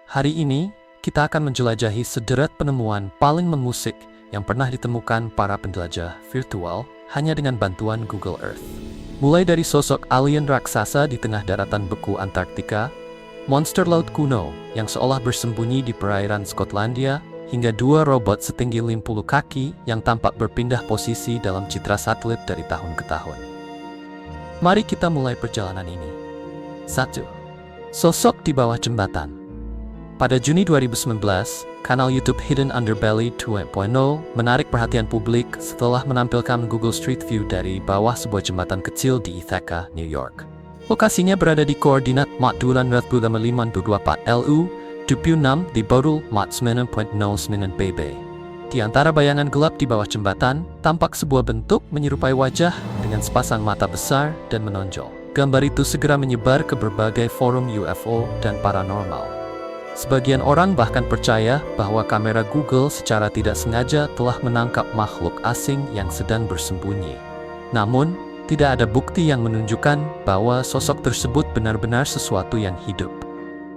Hari ini, kita akan menjelajahi sederet penemuan paling memusik yang pernah ditemukan para penjelajah virtual hanya dengan bantuan Google Earth. Mulai dari sosok alien raksasa di tengah daratan beku Antarktika, monster laut kuno yang seolah bersembunyi di perairan Skotlandia, hingga dua robot setinggi 50 kaki yang tampak berpindah posisi dalam citra satelit dari tahun ke tahun. Mari kita mulai perjalanan ini. 1. Sosok di bawah jembatan. Pada Juni 2019, kanal YouTube Hidden Underbelly 2.0 menarik perhatian publik setelah menampilkan Google Street View dari bawah sebuah jembatan kecil di Ithaca, New York. Lokasinya berada di koordinat 4,524 LU, 26 di Bodul 4,9.09 PB. Di antara bayangan gelap di bawah jembatan, tampak sebuah bentuk menyerupai wajah dengan sepasang mata besar dan menonjol. Gambar itu segera menyebar ke berbagai forum UFO dan paranormal. Sebagian orang bahkan percaya bahwa kamera Google secara tidak sengaja telah menangkap makhluk asing yang sedang bersembunyi. Namun, tidak ada bukti yang menunjukkan bahwa sosok tersebut benar-benar sesuatu yang hidup.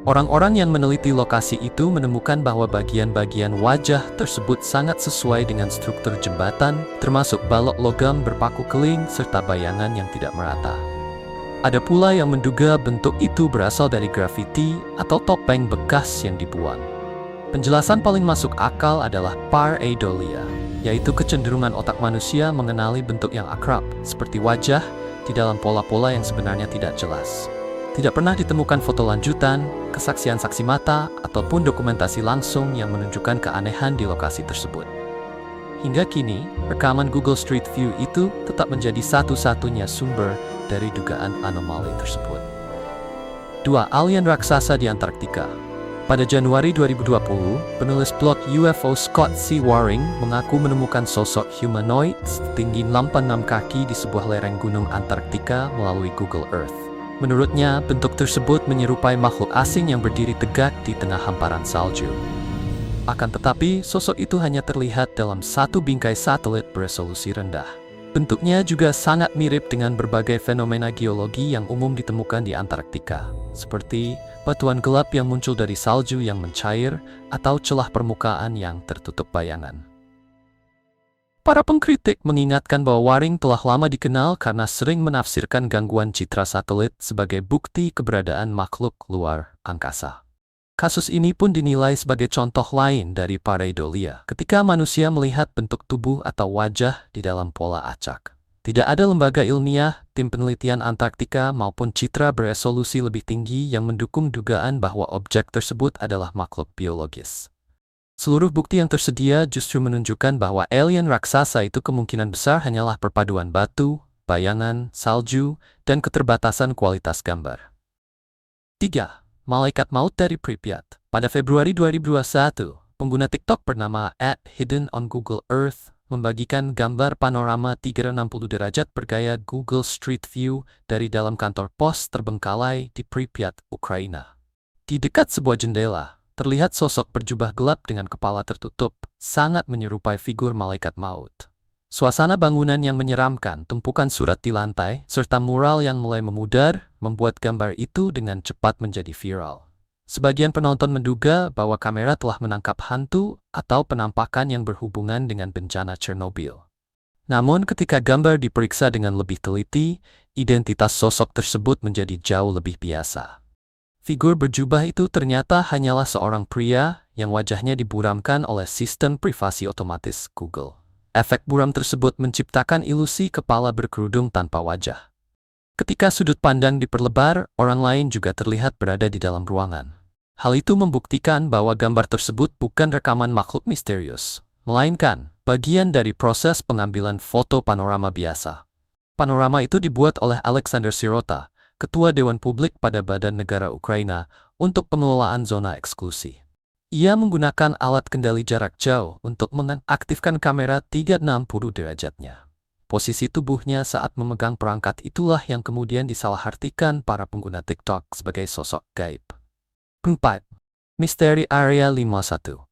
Orang-orang yang meneliti lokasi itu menemukan bahwa bagian-bagian wajah tersebut sangat sesuai dengan struktur jembatan, termasuk balok logam berpaku keling serta bayangan yang tidak merata. Ada pula yang menduga bentuk itu berasal dari grafiti atau topeng bekas yang dibuang. Penjelasan paling masuk akal adalah pareidolia, yaitu kecenderungan otak manusia mengenali bentuk yang akrab, seperti wajah, di dalam pola-pola yang sebenarnya tidak jelas. Tidak pernah ditemukan foto lanjutan, kesaksian saksi mata, ataupun dokumentasi langsung yang menunjukkan keanehan di lokasi tersebut. Hingga kini, rekaman Google Street View itu tetap menjadi satu-satunya sumber dari dugaan anomali tersebut. 2. Alien raksasa di Antarktika. Pada Januari 2020, penulis blog UFO Scott C. Waring mengaku menemukan sosok humanoid setinggi 86 kaki di sebuah lereng gunung Antarktika melalui Google Earth. Menurutnya, bentuk tersebut menyerupai makhluk asing yang berdiri tegak di tengah hamparan salju. Akan tetapi, sosok itu hanya terlihat dalam satu bingkai satelit beresolusi rendah. Bentuknya juga sangat mirip dengan berbagai fenomena geologi yang umum ditemukan di Antarktika, seperti batuan gelap yang muncul dari salju yang mencair atau celah permukaan yang tertutup bayangan. Para pengkritik mengingatkan bahwa Waring telah lama dikenal karena sering menafsirkan gangguan citra satelit sebagai bukti keberadaan makhluk luar angkasa. Kasus ini pun dinilai sebagai contoh lain dari pareidolia, ketika manusia melihat bentuk tubuh atau wajah di dalam pola acak. Tidak ada lembaga ilmiah, tim penelitian Antarktika maupun citra beresolusi lebih tinggi yang mendukung dugaan bahwa objek tersebut adalah makhluk biologis. Seluruh bukti yang tersedia justru menunjukkan bahwa alien raksasa itu kemungkinan besar hanyalah perpaduan batu, bayangan, salju, dan keterbatasan kualitas gambar. 3. Malaikat Maut dari Pripyat. Pada Februari 2021, pengguna TikTok bernama @hidden_on_Google_Earth membagikan gambar panorama 360 derajat bergaya Google Street View dari dalam kantor pos terbengkalai di Pripyat, Ukraina. Di dekat sebuah jendela, terlihat sosok berjubah gelap dengan kepala tertutup, sangat menyerupai figur malaikat maut. Suasana bangunan yang menyeramkan, tumpukan surat di lantai, serta mural yang mulai memudar, membuat gambar itu dengan cepat menjadi viral. Sebagian penonton menduga bahwa kamera telah menangkap hantu atau penampakan yang berhubungan dengan bencana Chernobyl. Namun ketika gambar diperiksa dengan lebih teliti, identitas sosok tersebut menjadi jauh lebih biasa. Figur berjubah itu ternyata hanyalah seorang pria yang wajahnya diburamkan oleh sistem privasi otomatis Google. Efek buram tersebut menciptakan ilusi kepala berkerudung tanpa wajah. Ketika sudut pandang diperlebar, orang lain juga terlihat berada di dalam ruangan. Hal itu membuktikan bahwa gambar tersebut bukan rekaman makhluk misterius, melainkan bagian dari proses pengambilan foto panorama biasa. Panorama itu dibuat oleh Alexander Sirota, Ketua Dewan Publik pada Badan Negara Ukraina, untuk pengelolaan zona eksklusi. Ia menggunakan alat kendali jarak jauh untuk mengaktifkan kamera 360 derajatnya. Posisi tubuhnya saat memegang perangkat itulah yang kemudian disalahartikan para pengguna TikTok sebagai sosok gaib. 4. Misteri Area 51.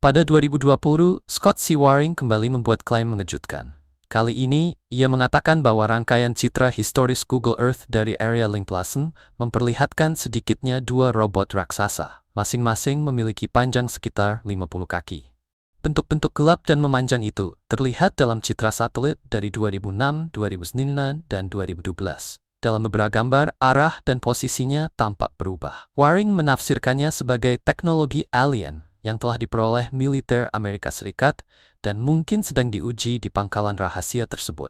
Pada 2020, Scott C. Waring kembali membuat klaim mengejutkan. Kali ini, ia mengatakan bahwa rangkaian citra historis Google Earth dari Area 51 memperlihatkan sedikitnya dua robot raksasa. masing-masing memiliki panjang sekitar 50 kaki. Bentuk-bentuk gelap dan memanjang itu terlihat dalam citra satelit dari 2006, 2009, dan 2012. Dalam beberapa gambar, arah dan posisinya tampak berubah. Waring menafsirkannya sebagai teknologi alien yang telah diperoleh militer Amerika Serikat dan mungkin sedang diuji di pangkalan rahasia tersebut.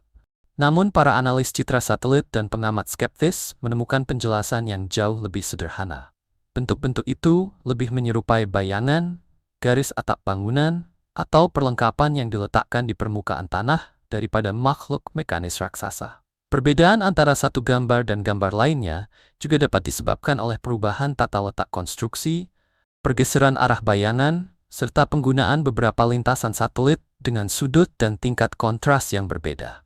Namun para analis citra satelit dan pengamat skeptis menemukan penjelasan yang jauh lebih sederhana. Bentuk-bentuk itu lebih menyerupai bayangan, garis atap bangunan, atau perlengkapan yang diletakkan di permukaan tanah daripada makhluk mekanis raksasa. Perbedaan antara satu gambar dan gambar lainnya juga dapat disebabkan oleh perubahan tata letak konstruksi, pergeseran arah bayangan, serta penggunaan beberapa lintasan satelit dengan sudut dan tingkat kontras yang berbeda.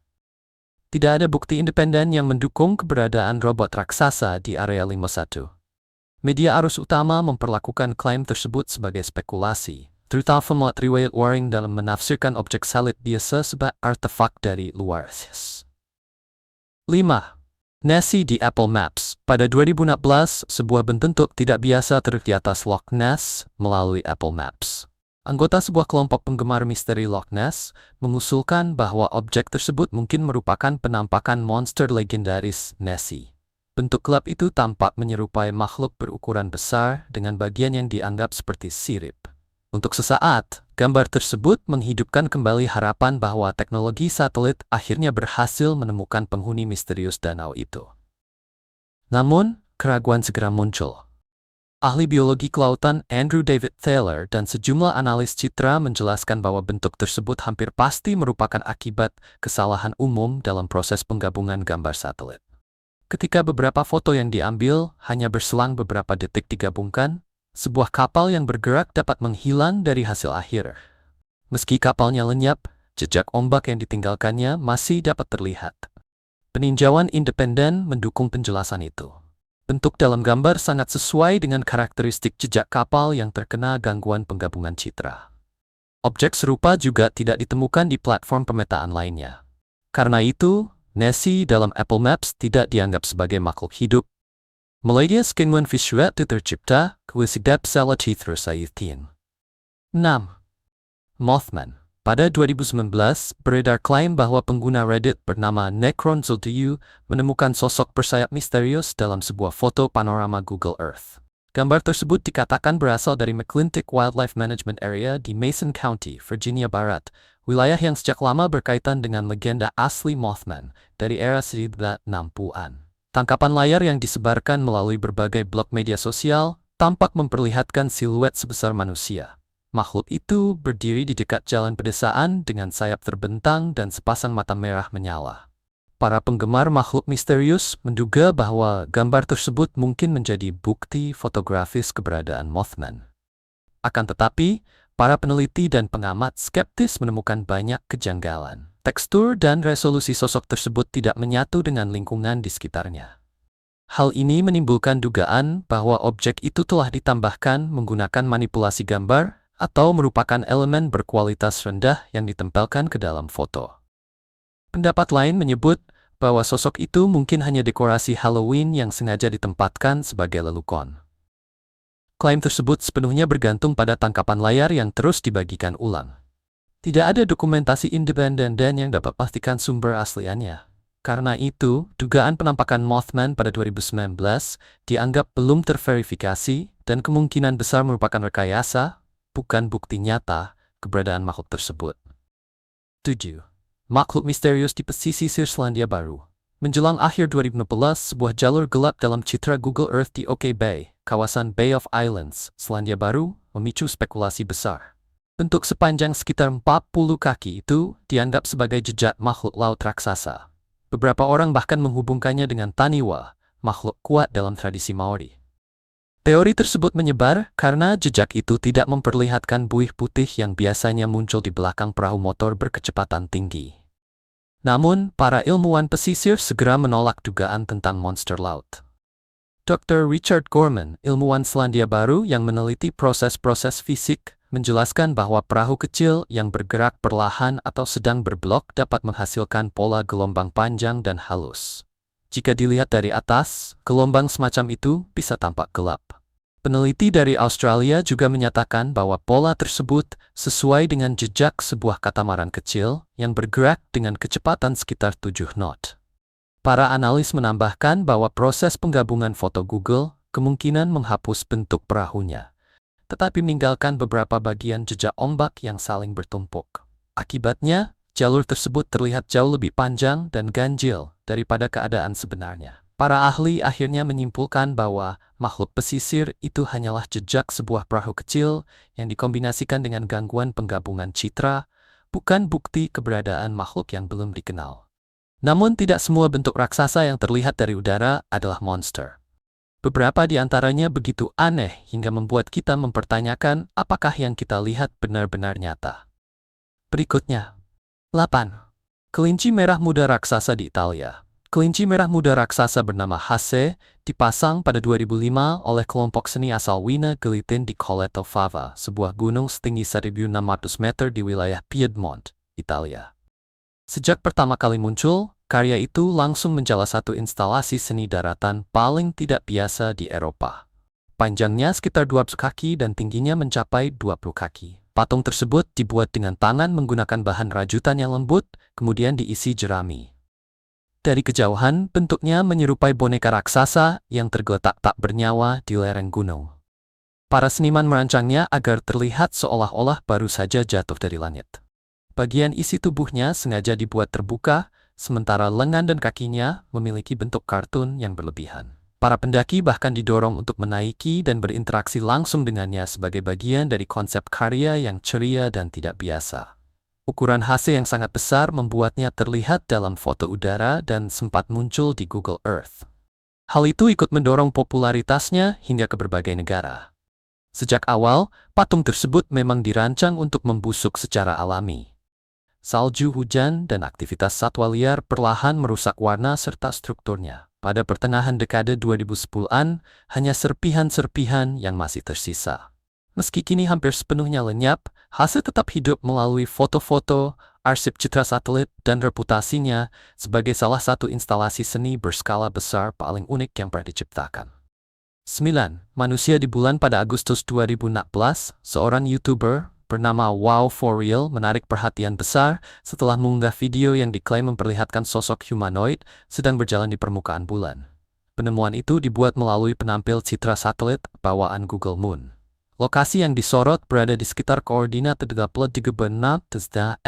Tidak ada bukti independen yang mendukung keberadaan robot raksasa di Area 51. Media arus utama memperlakukan klaim tersebut sebagai spekulasi, terutama riwayat Waring dalam menafsirkan objek salib biasa sebagai artefak dari luar. 5. Nessie di Apple Maps. Pada 2016, sebuah bentuk tidak biasa terlihat di atas Loch Ness melalui Apple Maps. Anggota sebuah kelompok penggemar misteri Loch Ness mengusulkan bahwa objek tersebut mungkin merupakan penampakan monster legendaris Nessie. Bentuk gelap itu tampak menyerupai makhluk berukuran besar dengan bagian yang dianggap seperti sirip. Untuk sesaat, gambar tersebut menghidupkan kembali harapan bahwa teknologi satelit akhirnya berhasil menemukan penghuni misterius danau itu. Namun, keraguan segera muncul. Ahli biologi kelautan Andrew David Thaler dan sejumlah analis citra menjelaskan bahwa bentuk tersebut hampir pasti merupakan akibat kesalahan umum dalam proses penggabungan gambar satelit. Ketika beberapa foto yang diambil hanya berselang beberapa detik digabungkan, sebuah kapal yang bergerak dapat menghilang dari hasil akhir. Meski kapalnya lenyap, jejak ombak yang ditinggalkannya masih dapat terlihat. Peninjauan independen mendukung penjelasan itu. Bentuk dalam gambar sangat sesuai dengan karakteristik jejak kapal yang terkena gangguan penggabungan citra. Objek serupa juga tidak ditemukan di platform pemetaan lainnya. Karena itu, Nessie dalam Apple Maps tidak dianggap sebagai makhluk hidup. Melalui skenuan visual itu tercipta kewisidap salah terusayitin. 6. Mothman. Pada 2019, beredar klaim bahwa pengguna Reddit bernama Necronzoldu menemukan sosok bersayap misterius dalam sebuah foto panorama Google Earth. Gambar tersebut dikatakan berasal dari McClintic Wildlife Management Area di Mason County, Virginia Barat, wilayah yang sejak lama berkaitan dengan legenda asli Mothman dari era 1960-an. Tangkapan layar yang disebarkan melalui berbagai blog media sosial tampak memperlihatkan siluet sebesar manusia. Makhluk itu berdiri di dekat jalan pedesaan dengan sayap terbentang dan sepasang mata merah menyala. Para penggemar makhluk misterius menduga bahwa gambar tersebut mungkin menjadi bukti fotografis keberadaan Mothman. Akan tetapi, para peneliti dan pengamat skeptis menemukan banyak kejanggalan. Tekstur dan resolusi sosok tersebut tidak menyatu dengan lingkungan di sekitarnya. Hal ini menimbulkan dugaan bahwa objek itu telah ditambahkan menggunakan manipulasi gambar atau merupakan elemen berkualitas rendah yang ditempelkan ke dalam foto. Pendapat lain menyebut bahwa sosok itu mungkin hanya dekorasi Halloween yang sengaja ditempatkan sebagai lelukon. Klaim tersebut sepenuhnya bergantung pada tangkapan layar yang terus dibagikan ulang. Tidak ada dokumentasi independen yang dapat pastikan sumber asliannya. Karena itu, dugaan penampakan Mothman pada 2019 dianggap belum terverifikasi dan kemungkinan besar merupakan rekayasa, bukan bukti nyata keberadaan makhluk tersebut. 7. Makhluk misterius di pesisir Selandia Baru. Menjelang akhir 2016, sebuah jalur gelap dalam citra Google Earth di Oke Bay, kawasan Bay of Islands, Selandia Baru, memicu spekulasi besar. Bentuk sepanjang sekitar 40 kaki itu dianggap sebagai jejak makhluk laut raksasa. Beberapa orang bahkan menghubungkannya dengan Taniwa, makhluk kuat dalam tradisi Maori. Teori tersebut menyebar karena jejak itu tidak memperlihatkan buih putih yang biasanya muncul di belakang perahu motor berkecepatan tinggi. Namun, para ilmuwan pesisir segera menolak dugaan tentang monster laut. Dr. Richard Gorman, ilmuwan Selandia Baru yang meneliti proses-proses fisik, menjelaskan bahwa perahu kecil yang bergerak perlahan atau sedang berblok dapat menghasilkan pola gelombang panjang dan halus. Jika dilihat dari atas, gelombang semacam itu bisa tampak gelap. Peneliti dari Australia juga menyatakan bahwa pola tersebut sesuai dengan jejak sebuah katamaran kecil yang bergerak dengan kecepatan sekitar 7 knot. Para analis menambahkan bahwa proses penggabungan foto Google kemungkinan menghapus bentuk perahunya, tetapi meninggalkan beberapa bagian jejak ombak yang saling bertumpuk. Akibatnya, jalur tersebut terlihat jauh lebih panjang dan ganjil daripada keadaan sebenarnya. Para ahli akhirnya menyimpulkan bahwa makhluk pesisir itu hanyalah jejak sebuah perahu kecil yang dikombinasikan dengan gangguan penggabungan citra, bukan bukti keberadaan makhluk yang belum dikenal. Namun tidak semua bentuk raksasa yang terlihat dari udara adalah monster. Beberapa di antaranya begitu aneh hingga membuat kita mempertanyakan apakah yang kita lihat benar-benar nyata. Berikutnya, 8. Kelinci merah muda raksasa di Italia. Kelinci merah muda raksasa bernama Hase dipasang pada 2005 oleh kelompok seni asal Wina Gelitin di Colletto Fava, sebuah gunung setinggi 1.600 meter di wilayah Piedmont, Italia. Sejak pertama kali muncul, karya itu langsung menjadi satu instalasi seni daratan paling tidak biasa di Eropa. Panjangnya sekitar 12 kaki dan tingginya mencapai 20 kaki. Patung tersebut dibuat dengan tangan menggunakan bahan rajutan yang lembut, kemudian diisi jerami. Dari kejauhan, bentuknya menyerupai boneka raksasa yang tergeletak tak bernyawa di lereng gunung. Para seniman merancangnya agar terlihat seolah-olah baru saja jatuh dari langit. Bagian isi tubuhnya sengaja dibuat terbuka, sementara lengan dan kakinya memiliki bentuk kartun yang berlebihan. Para pendaki bahkan didorong untuk menaiki dan berinteraksi langsung dengannya sebagai bagian dari konsep karya yang ceria dan tidak biasa. Ukuran Hase yang sangat besar membuatnya terlihat dalam foto udara dan sempat muncul di Google Earth. Hal itu ikut mendorong popularitasnya hingga ke berbagai negara. Sejak awal, patung tersebut memang dirancang untuk membusuk secara alami. Salju, hujan, dan aktivitas satwa liar perlahan merusak warna serta strukturnya. Pada pertengahan dekade 2010-an, hanya serpihan-serpihan yang masih tersisa. Meski kini hampir sepenuhnya lenyap, Hase tetap hidup melalui foto-foto, arsip citra satelit, dan reputasinya sebagai salah satu instalasi seni berskala besar paling unik yang pernah diciptakan. 9. Manusia di bulan. Pada Agustus 2016, seorang YouTuber bernama Wow4Real menarik perhatian besar setelah mengunggah video yang diklaim memperlihatkan sosok humanoid sedang berjalan di permukaan bulan. Penemuan itu dibuat melalui penampil citra satelit bawaan Google Moon. Lokasi yang disorot berada di sekitar koordinat 36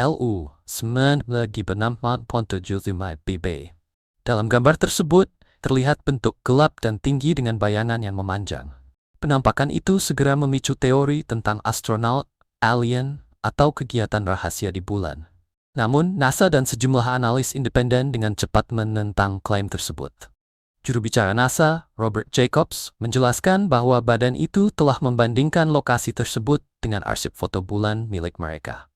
LU 9,6.75 BB. Dalam gambar tersebut, terlihat bentuk gelap dan tinggi dengan bayangan yang memanjang. Penampakan itu segera memicu teori tentang astronaut, alien, atau kegiatan rahasia di bulan. Namun, NASA dan sejumlah analis independen dengan cepat menentang klaim tersebut. Juru bicara NASA, Robert Jacobs, menjelaskan bahwa badan itu telah membandingkan lokasi tersebut dengan arsip foto bulan milik mereka.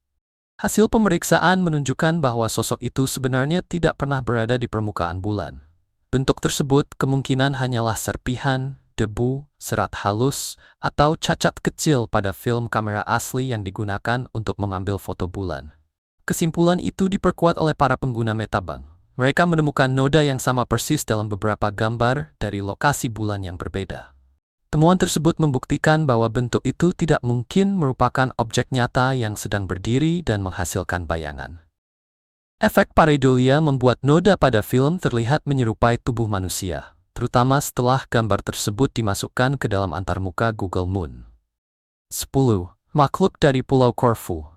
Hasil pemeriksaan menunjukkan bahwa sosok itu sebenarnya tidak pernah berada di permukaan bulan. Bentuk tersebut kemungkinan hanyalah serpihan, debu, serat halus, atau cacat kecil pada film kamera asli yang digunakan untuk mengambil foto bulan. Kesimpulan itu diperkuat oleh para pengguna Metabank. Mereka menemukan noda yang sama persis dalam beberapa gambar dari lokasi bulan yang berbeda. Temuan tersebut membuktikan bahwa bentuk itu tidak mungkin merupakan objek nyata yang sedang berdiri dan menghasilkan bayangan. Efek pareidolia membuat noda pada film terlihat menyerupai tubuh manusia, terutama setelah gambar tersebut dimasukkan ke dalam antarmuka Google Moon. 10. Makhluk dari Pulau Corfu.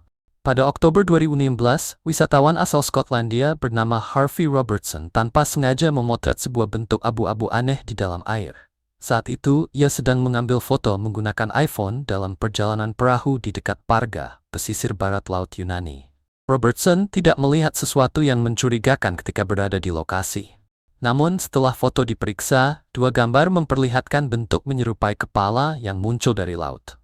Pada Oktober 2016, wisatawan asal Skotlandia bernama Harvey Robertson tanpa sengaja memotret sebuah bentuk abu-abu aneh di dalam air. Saat itu, ia sedang mengambil foto menggunakan iPhone dalam perjalanan perahu di dekat Parga, pesisir barat Laut Yunani. Robertson tidak melihat sesuatu yang mencurigakan ketika berada di lokasi. Namun setelah foto diperiksa, dua gambar memperlihatkan bentuk menyerupai kepala yang muncul dari laut.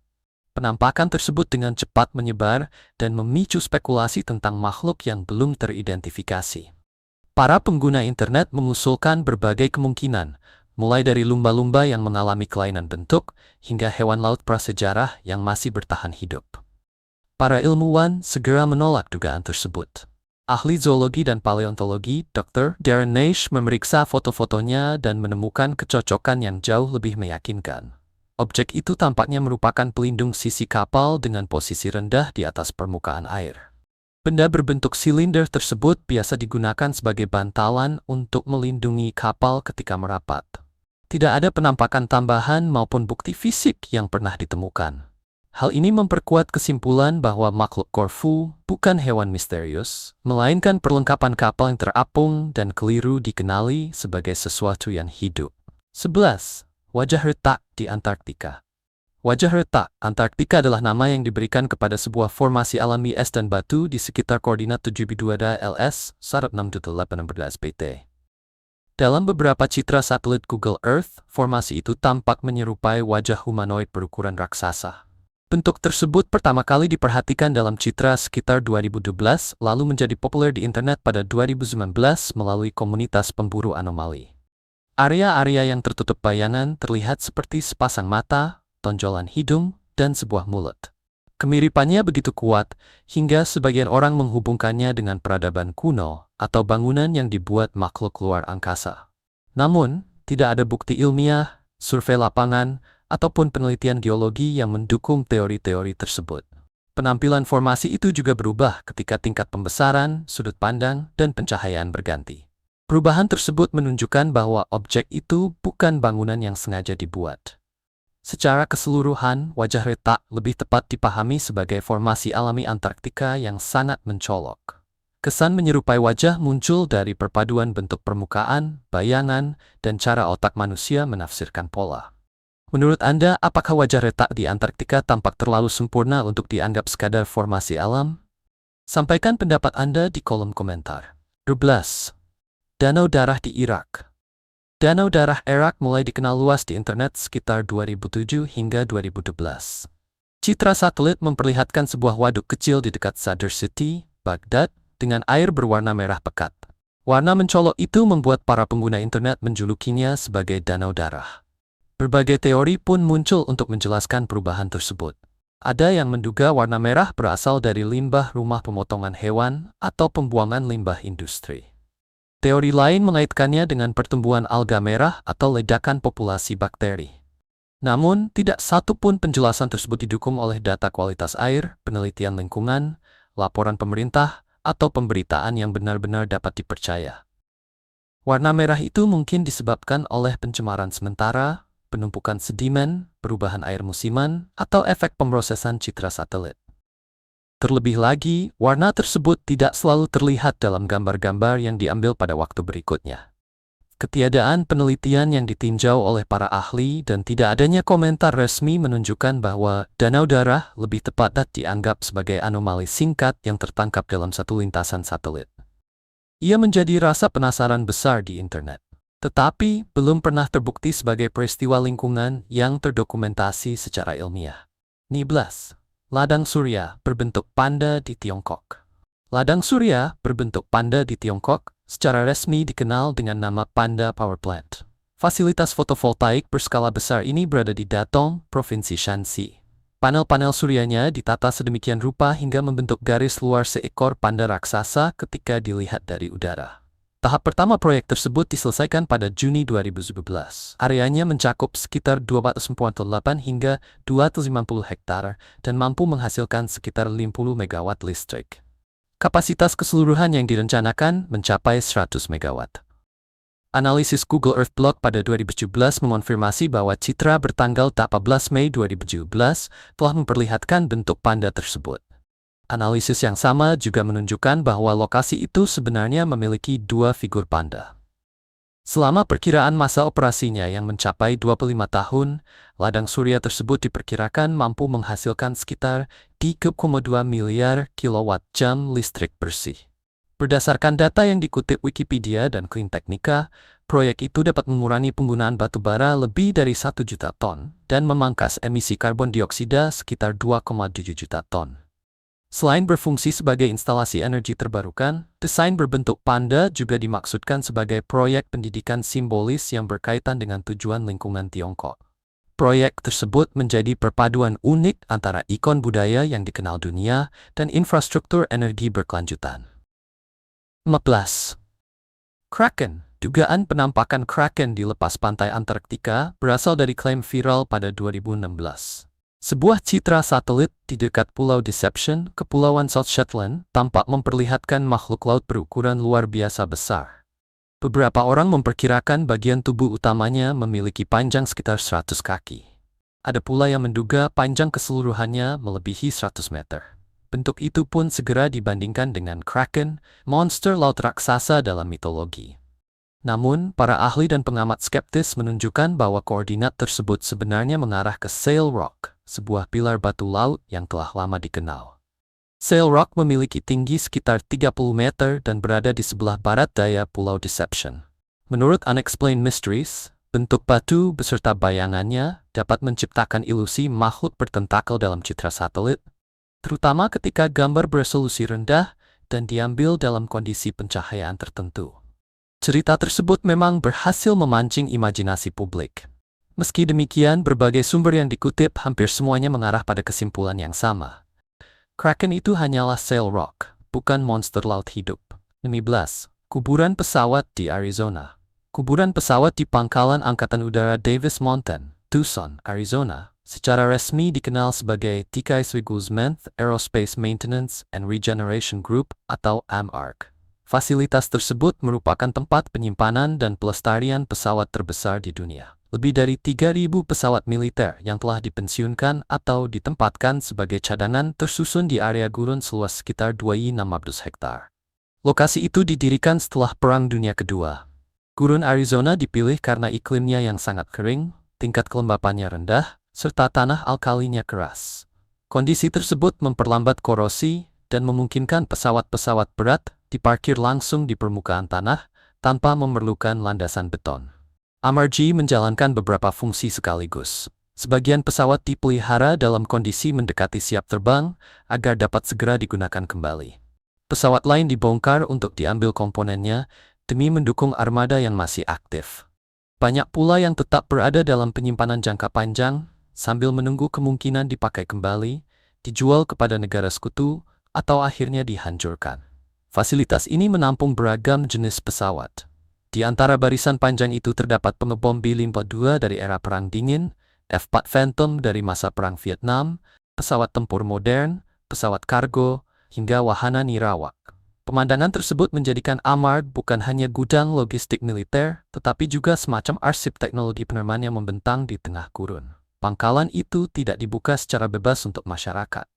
Penampakan tersebut dengan cepat menyebar dan memicu spekulasi tentang makhluk yang belum teridentifikasi. Para pengguna internet mengusulkan berbagai kemungkinan, mulai dari lumba-lumba yang mengalami kelainan bentuk, hingga hewan laut prasejarah yang masih bertahan hidup. Para ilmuwan segera menolak dugaan tersebut. Ahli zoologi dan paleontologi, Dr. Darren Naish memeriksa foto-fotonya dan menemukan kecocokan yang jauh lebih meyakinkan. Objek itu tampaknya merupakan pelindung sisi kapal dengan posisi rendah di atas permukaan air. Benda berbentuk silinder tersebut biasa digunakan sebagai bantalan untuk melindungi kapal ketika merapat. Tidak ada penampakan tambahan maupun bukti fisik yang pernah ditemukan. Hal ini memperkuat kesimpulan bahwa makhluk Corfu bukan hewan misterius, melainkan perlengkapan kapal yang terapung dan keliru dikenali sebagai sesuatu yang hidup. 11. Wajah retak di Antartika. Wajah retak Antartika adalah nama yang diberikan kepada sebuah formasi alami es dan batu di sekitar koordinat 72 LS 6.18 PT. Dalam beberapa citra satelit Google Earth, formasi itu tampak menyerupai wajah humanoid berukuran raksasa. Bentuk tersebut pertama kali diperhatikan dalam citra sekitar 2012, lalu menjadi populer di internet pada 2019 melalui komunitas pemburu anomali. Area-area yang tertutup bayangan terlihat seperti sepasang mata, tonjolan hidung, dan sebuah mulut. Kemiripannya begitu kuat, hingga sebagian orang menghubungkannya dengan peradaban kuno atau bangunan yang dibuat makhluk luar angkasa. Namun, tidak ada bukti ilmiah, survei lapangan, ataupun penelitian geologi yang mendukung teori-teori tersebut. Penampilan formasi itu juga berubah ketika tingkat pembesaran, sudut pandang, dan pencahayaan berganti. Perubahan tersebut menunjukkan bahwa objek itu bukan bangunan yang sengaja dibuat. Secara keseluruhan, wajah retak lebih tepat dipahami sebagai formasi alami Antartika yang sangat mencolok. Kesan menyerupai wajah muncul dari perpaduan bentuk permukaan, bayangan, dan cara otak manusia menafsirkan pola. Menurut Anda, apakah wajah retak di Antartika tampak terlalu sempurna untuk dianggap sekadar formasi alam? Sampaikan pendapat Anda di kolom komentar. 12. Danau darah di Irak. Danau darah Irak mulai dikenal luas di internet sekitar 2007 hingga 2012. Citra satelit memperlihatkan sebuah waduk kecil di dekat Sadr City, Baghdad, dengan air berwarna merah pekat. Warna mencolok itu membuat para pengguna internet menjulukinya sebagai Danau Darah. Berbagai teori pun muncul untuk menjelaskan perubahan tersebut. Ada yang menduga warna merah berasal dari limbah rumah pemotongan hewan atau pembuangan limbah industri. Teori lain mengaitkannya dengan pertumbuhan alga merah atau ledakan populasi bakteri. Namun, tidak satu pun penjelasan tersebut didukung oleh data kualitas air, penelitian lingkungan, laporan pemerintah, atau pemberitaan yang benar-benar dapat dipercaya. Warna merah itu mungkin disebabkan oleh pencemaran sementara, penumpukan sedimen, perubahan air musiman, atau efek pemrosesan citra satelit. Terlebih lagi, warna tersebut tidak selalu terlihat dalam gambar-gambar yang diambil pada waktu berikutnya. Ketiadaan penelitian yang ditinjau oleh para ahli dan tidak adanya komentar resmi menunjukkan bahwa danau darah lebih tepat dianggap sebagai anomali singkat yang tertangkap dalam satu lintasan satelit. Ia menjadi rasa penasaran besar di internet, tetapi belum pernah terbukti sebagai peristiwa lingkungan yang terdokumentasi secara ilmiah. 12. Ladang surya berbentuk panda di Tiongkok. Ladang surya berbentuk panda di Tiongkok secara resmi dikenal dengan nama Panda Power Plant. Fasilitas fotovoltaik berskala besar ini berada di Datong, Provinsi Shanxi. Panel-panel suryanya ditata sedemikian rupa hingga membentuk garis luar seekor panda raksasa ketika dilihat dari udara. Tahap pertama proyek tersebut diselesaikan pada Juni 2017. Areanya mencakup sekitar 248 hingga 250 hektar dan mampu menghasilkan sekitar 50 MW listrik. Kapasitas keseluruhan yang direncanakan mencapai 100 MW. Analisis Google Earth Blog pada 2017 mengonfirmasi bahwa citra bertanggal 14 Mei 2017 telah memperlihatkan bentuk panda tersebut. Analisis yang sama juga menunjukkan bahwa lokasi itu sebenarnya memiliki dua figur panda. Selama perkiraan masa operasinya yang mencapai 25 tahun, ladang surya tersebut diperkirakan mampu menghasilkan sekitar 3,2 miliar kilowatt-jam listrik bersih. Berdasarkan data yang dikutip Wikipedia dan Clean Technica, proyek itu dapat mengurangi penggunaan batu bara lebih dari 1 juta ton dan memangkas emisi karbon dioksida sekitar 2,7 juta ton. Selain berfungsi sebagai instalasi energi terbarukan, desain berbentuk panda juga dimaksudkan sebagai proyek pendidikan simbolis yang berkaitan dengan tujuan lingkungan Tiongkok. Proyek tersebut menjadi perpaduan unik antara ikon budaya yang dikenal dunia dan infrastruktur energi berkelanjutan. 14. Kraken Dugaan penampakan Kraken di lepas pantai Antarktika berasal dari klaim viral pada 2016. Sebuah citra satelit di dekat Pulau Deception, Kepulauan South Shetland, tampak memperlihatkan makhluk laut berukuran luar biasa besar. Beberapa orang memperkirakan bagian tubuh utamanya memiliki panjang sekitar 100 kaki. Ada pula yang menduga panjang keseluruhannya melebihi 100 meter. Bentuk itu pun segera dibandingkan dengan Kraken, monster laut raksasa dalam mitologi. Namun, para ahli dan pengamat skeptis menunjukkan bahwa koordinat tersebut sebenarnya mengarah ke Sail Rock, sebuah pilar batu laut yang telah lama dikenal. Sail Rock memiliki tinggi sekitar 30 meter dan berada di sebelah barat daya Pulau Deception. Menurut Unexplained Mysteries, bentuk batu beserta bayangannya dapat menciptakan ilusi makhluk bertentakel dalam citra satelit, terutama ketika gambar beresolusi rendah dan diambil dalam kondisi pencahayaan tertentu. Cerita tersebut memang berhasil memancing imajinasi publik. Meski demikian, berbagai sumber yang dikutip hampir semuanya mengarah pada kesimpulan yang sama. Kraken itu hanyalah Sail Rock, bukan monster laut hidup. 15. Kuburan pesawat di Arizona. Kuburan pesawat di Pangkalan Angkatan Udara Davis Mountain, Tucson, Arizona, secara resmi dikenal sebagai Tikaikweguzment Aerospace Maintenance and Regeneration Group atau AMARG. Fasilitas tersebut merupakan tempat penyimpanan dan pelestarian pesawat terbesar di dunia. Lebih dari 3.000 pesawat militer yang telah dipensiunkan atau ditempatkan sebagai cadangan tersusun di area gurun seluas sekitar 2.600 hektar. Lokasi itu didirikan setelah Perang Dunia Kedua. Gurun Arizona dipilih karena iklimnya yang sangat kering, tingkat kelembapannya rendah, serta tanah alkalinya keras. Kondisi tersebut memperlambat korosi dan memungkinkan pesawat-pesawat berat diparkir langsung di permukaan tanah tanpa memerlukan landasan beton. AMARG menjalankan beberapa fungsi sekaligus. Sebagian pesawat dipelihara dalam kondisi mendekati siap terbang agar dapat segera digunakan kembali. Pesawat lain dibongkar untuk diambil komponennya demi mendukung armada yang masih aktif. Banyak pula yang tetap berada dalam penyimpanan jangka panjang sambil menunggu kemungkinan dipakai kembali, dijual kepada negara sekutu, atau akhirnya dihancurkan. Fasilitas ini menampung beragam jenis pesawat. Di antara barisan panjang itu terdapat pengebom B-52 dari era Perang Dingin, F-4 Phantom dari masa Perang Vietnam, pesawat tempur modern, pesawat kargo, hingga wahana nirawak. Pemandangan tersebut menjadikan AMARG bukan hanya gudang logistik militer, tetapi juga semacam arsip teknologi penerbangan yang membentang di tengah gurun. Pangkalan itu tidak dibuka secara bebas untuk masyarakat.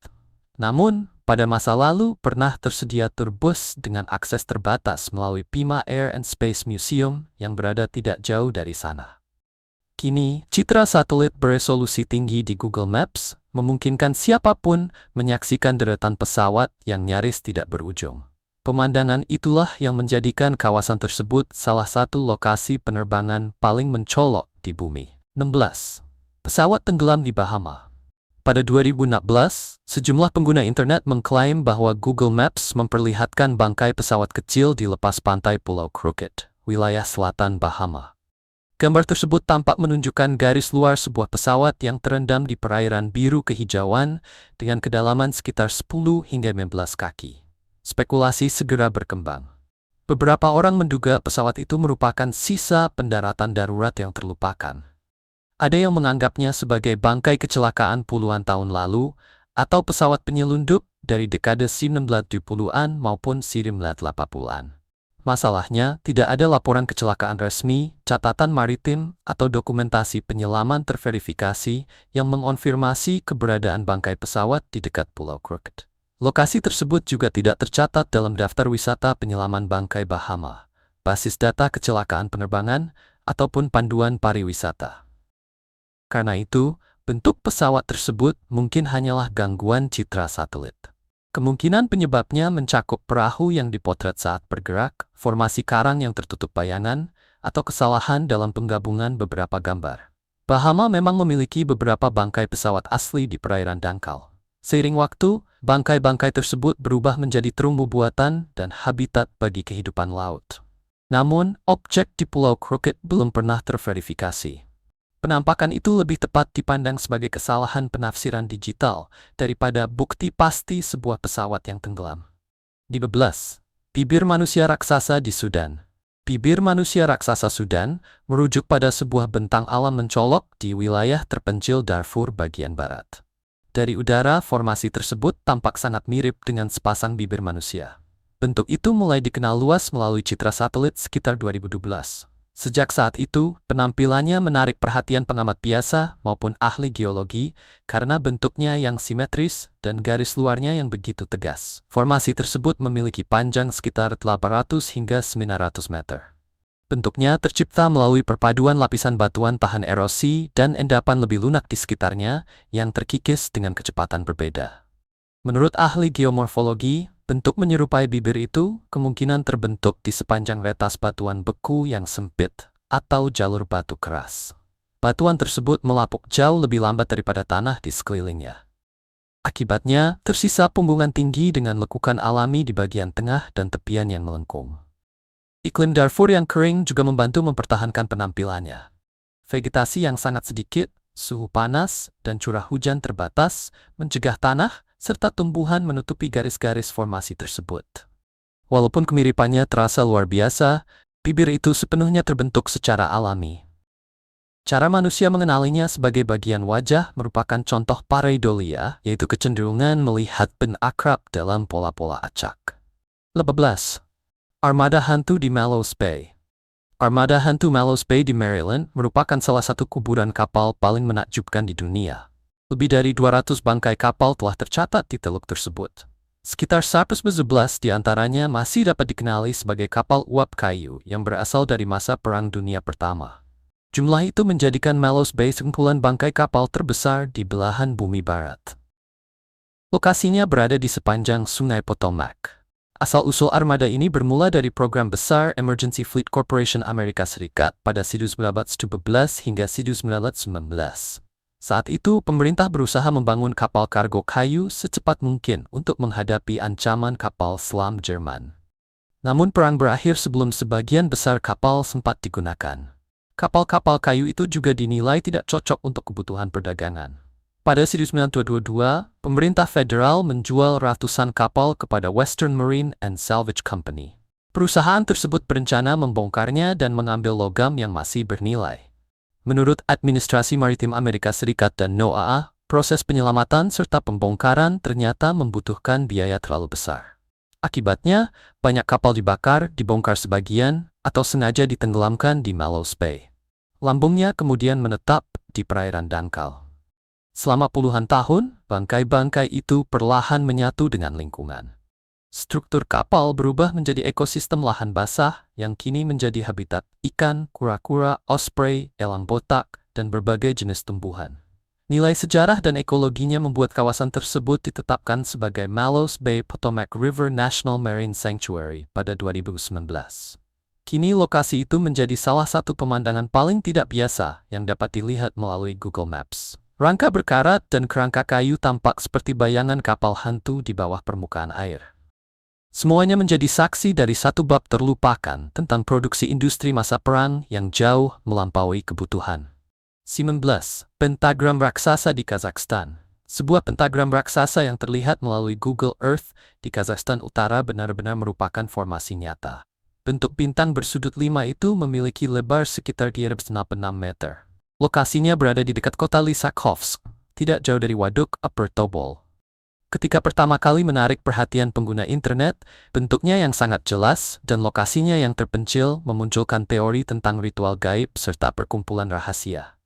Namun, pada masa lalu pernah tersedia turbus dengan akses terbatas melalui Pima Air and Space Museum yang berada tidak jauh dari sana. Kini, citra satelit beresolusi tinggi di Google Maps memungkinkan siapapun menyaksikan deretan pesawat yang nyaris tidak berujung. Pemandangan itulah yang menjadikan kawasan tersebut salah satu lokasi penerbangan paling mencolok di bumi. 16. Pesawat tenggelam di Bahama. Pada 2016, sejumlah pengguna internet mengklaim bahwa Google Maps memperlihatkan bangkai pesawat kecil di lepas pantai Pulau Crooked, wilayah selatan Bahama. Gambar tersebut tampak menunjukkan garis luar sebuah pesawat yang terendam di perairan biru kehijauan dengan kedalaman sekitar 10 hingga 15 kaki. Spekulasi segera berkembang. Beberapa orang menduga pesawat itu merupakan sisa pendaratan darurat yang terlupakan. Ada yang menganggapnya sebagai bangkai kecelakaan puluhan tahun lalu atau pesawat penyelundup dari dekade 1970-an maupun 1980-an. Masalahnya, tidak ada laporan kecelakaan resmi, catatan maritim, atau dokumentasi penyelaman terverifikasi yang mengonfirmasi keberadaan bangkai pesawat di dekat Pulau Crooked. Lokasi tersebut juga tidak tercatat dalam daftar wisata penyelaman bangkai Bahama, basis data kecelakaan penerbangan, ataupun panduan pariwisata. Karena itu, bentuk pesawat tersebut mungkin hanyalah gangguan citra satelit. Kemungkinan penyebabnya mencakup perahu yang dipotret saat bergerak, formasi karang yang tertutup bayangan, atau kesalahan dalam penggabungan beberapa gambar. Bahama memang memiliki beberapa bangkai pesawat asli di perairan dangkal. Seiring waktu, bangkai-bangkai tersebut berubah menjadi terumbu buatan dan habitat bagi kehidupan laut. Namun, objek di Pulau Crooked belum pernah terverifikasi. Penampakan itu lebih tepat dipandang sebagai kesalahan penafsiran digital daripada bukti pasti sebuah pesawat yang tenggelam. 12. Bibir manusia raksasa di Sudan. Bibir manusia raksasa Sudan merujuk pada sebuah bentang alam mencolok di wilayah terpencil Darfur bagian barat. Dari udara, formasi tersebut tampak sangat mirip dengan sepasang bibir manusia. Bentuk itu mulai dikenal luas melalui citra satelit sekitar 2012. Sejak saat itu, penampilannya menarik perhatian pengamat biasa maupun ahli geologi karena bentuknya yang simetris dan garis luarnya yang begitu tegas. Formasi tersebut memiliki panjang sekitar 800 hingga 900 meter. Bentuknya tercipta melalui perpaduan lapisan batuan tahan erosi dan endapan lebih lunak di sekitarnya yang terkikis dengan kecepatan berbeda. Menurut ahli geomorfologi, bentuk menyerupai bibir itu kemungkinan terbentuk di sepanjang retas batuan beku yang sempit atau jalur batu keras. Batuan tersebut melapuk jauh lebih lambat daripada tanah di sekelilingnya. Akibatnya, tersisa punggungan tinggi dengan lekukan alami di bagian tengah dan tepian yang melengkung. Iklim Darfur yang kering juga membantu mempertahankan penampilannya. Vegetasi yang sangat sedikit, suhu panas, dan curah hujan terbatas mencegah tanah serta tumbuhan menutupi garis-garis formasi tersebut. Walaupun kemiripannya terasa luar biasa, bibir itu sepenuhnya terbentuk secara alami. Cara manusia mengenalinya sebagai bagian wajah merupakan contoh pareidolia, yaitu kecenderungan melihat benda akrab dalam pola-pola acak. 15. Armada hantu di Mallows Bay. Armada hantu Mallows Bay di Maryland merupakan salah satu kuburan kapal paling menakjubkan di dunia. Lebih dari 200 bangkai kapal telah tercatat di teluk tersebut. Sekitar 111 di antaranya masih dapat dikenali sebagai kapal uap kayu yang berasal dari masa Perang Dunia Pertama. Jumlah itu menjadikan Mallows Bay kumpulan bangkai kapal terbesar di belahan bumi barat. Lokasinya berada di sepanjang Sungai Potomac. Asal-usul armada ini bermula dari program besar Emergency Fleet Corporation Amerika Serikat pada 1912 hingga 1919. Saat itu, pemerintah berusaha membangun kapal kargo kayu secepat mungkin untuk menghadapi ancaman kapal selam Jerman. Namun perang berakhir sebelum sebagian besar kapal sempat digunakan. Kapal-kapal kayu itu juga dinilai tidak cocok untuk kebutuhan perdagangan. Pada 1922, pemerintah federal menjual ratusan kapal kepada Western Marine and Salvage Company. Perusahaan tersebut berencana membongkarnya dan mengambil logam yang masih bernilai. Menurut Administrasi Maritim Amerika Serikat dan NOAA, proses penyelamatan serta pembongkaran ternyata membutuhkan biaya terlalu besar. Akibatnya, banyak kapal dibakar, dibongkar sebagian, atau sengaja ditenggelamkan di Mallows Bay. Lambungnya kemudian menetap di perairan dangkal. Selama puluhan tahun, bangkai-bangkai itu perlahan menyatu dengan lingkungan. Struktur kapal berubah menjadi ekosistem lahan basah yang kini menjadi habitat ikan, kura-kura, osprey, elang botak, dan berbagai jenis tumbuhan. Nilai sejarah dan ekologinya membuat kawasan tersebut ditetapkan sebagai Mallows Bay Potomac River National Marine Sanctuary pada 2019. Kini lokasi itu menjadi salah satu pemandangan paling tidak biasa yang dapat dilihat melalui Google Maps. Rangka berkarat dan kerangka kayu tampak seperti bayangan kapal hantu di bawah permukaan air. Semuanya menjadi saksi dari satu bab terlupakan tentang produksi industri masa perang yang jauh melampaui kebutuhan. 19. Pentagram raksasa di Kazakhstan. Sebuah pentagram raksasa yang terlihat melalui Google Earth di Kazakhstan Utara benar-benar merupakan formasi nyata. Bentuk bintang bersudut 5 itu memiliki lebar sekitar 3,6 meter. Lokasinya berada di dekat kota Lysychovsk, tidak jauh dari Waduk Upper Tobol. Ketika pertama kali menarik perhatian pengguna internet, bentuknya yang sangat jelas dan lokasinya yang terpencil memunculkan teori tentang ritual gaib serta perkumpulan rahasia.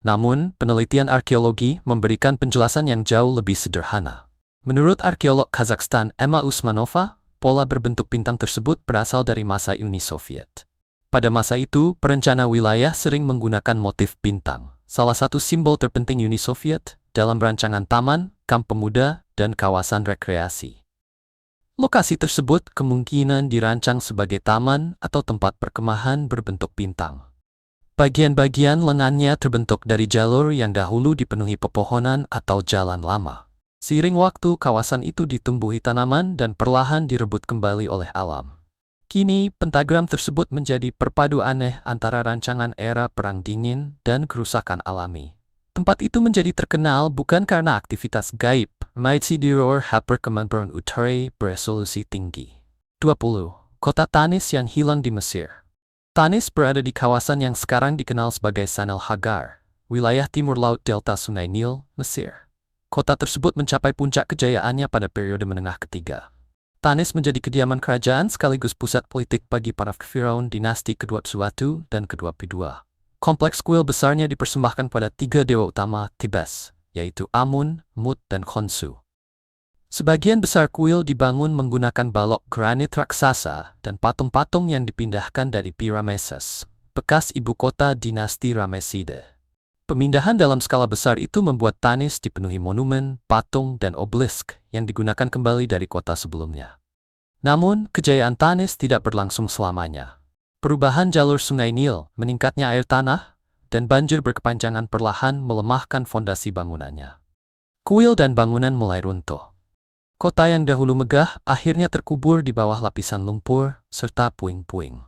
Namun, penelitian arkeologi memberikan penjelasan yang jauh lebih sederhana. Menurut arkeolog Kazakhstan Emma Usmanova, pola berbentuk bintang tersebut berasal dari masa Uni Soviet. Pada masa itu, perencana wilayah sering menggunakan motif bintang, salah satu simbol terpenting Uni Soviet, dalam rancangan taman, kamp pemuda, dan kawasan rekreasi. Lokasi tersebut kemungkinan dirancang sebagai taman atau tempat perkemahan berbentuk bintang. Bagian-bagian lengannya terbentuk dari jalur yang dahulu dipenuhi pepohonan atau jalan lama. Seiring waktu, kawasan itu ditumbuhi tanaman dan perlahan direbut kembali oleh alam. Kini, pentagram tersebut menjadi perpadu aneh antara rancangan era Perang Dingin dan kerusakan alami. Tempat itu menjadi terkenal bukan karena aktivitas gaib, Maitsiduror Perkembangan Utara beresolusi tinggi. 20. Kota Tanis yang hilang di Mesir. Tanis berada di kawasan yang sekarang dikenal sebagai San el Hagar, wilayah timur laut delta Sungai Nil, Mesir. Kota tersebut mencapai puncak kejayaannya pada periode menengah ketiga. Tanis menjadi kediaman kerajaan sekaligus pusat politik bagi para Firaun dinasti kedua Tsuatu dan kedua P2. Kompleks kuil besarnya dipersembahkan pada 3 dewa utama Thebes, yaitu Amun, Mut, dan Khonsu. Sebagian besar kuil dibangun menggunakan balok granit raksasa dan patung-patung yang dipindahkan dari Pi-Rameses, bekas ibu kota dinasti Rameside. Pemindahan dalam skala besar itu membuat Tanis dipenuhi monumen, patung, dan obelisk yang digunakan kembali dari kota sebelumnya. Namun, kejayaan Tanis tidak berlangsung selamanya. Perubahan jalur Sungai Nil, meningkatnya air tanah, dan banjir berkepanjangan perlahan melemahkan fondasi bangunannya. Kuil dan bangunan mulai runtuh. Kota yang dahulu megah akhirnya terkubur di bawah lapisan lumpur serta puing-puing.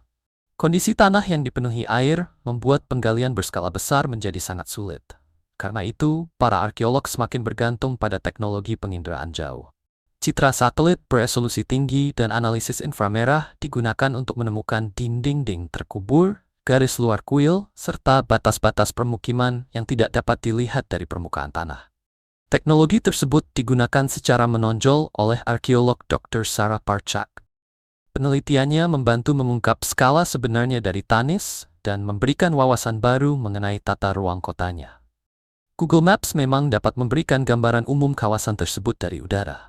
Kondisi tanah yang dipenuhi air membuat penggalian berskala besar menjadi sangat sulit. Karena itu, para arkeolog semakin bergantung pada teknologi penginderaan jauh. Citra satelit beresolusi tinggi dan analisis inframerah digunakan untuk menemukan dinding-dinding terkubur, garis luar kuil, serta batas-batas permukiman yang tidak dapat dilihat dari permukaan tanah. Teknologi tersebut digunakan secara menonjol oleh arkeolog Dr. Sarah Parchak. Penelitiannya membantu mengungkap skala sebenarnya dari Tanis dan memberikan wawasan baru mengenai tata ruang kotanya. Google Maps memang dapat memberikan gambaran umum kawasan tersebut dari udara.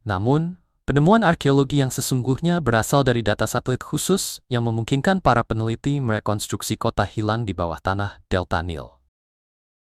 Namun, penemuan arkeologi yang sesungguhnya berasal dari data satelit khusus yang memungkinkan para peneliti merekonstruksi kota hilang di bawah tanah Delta Nil.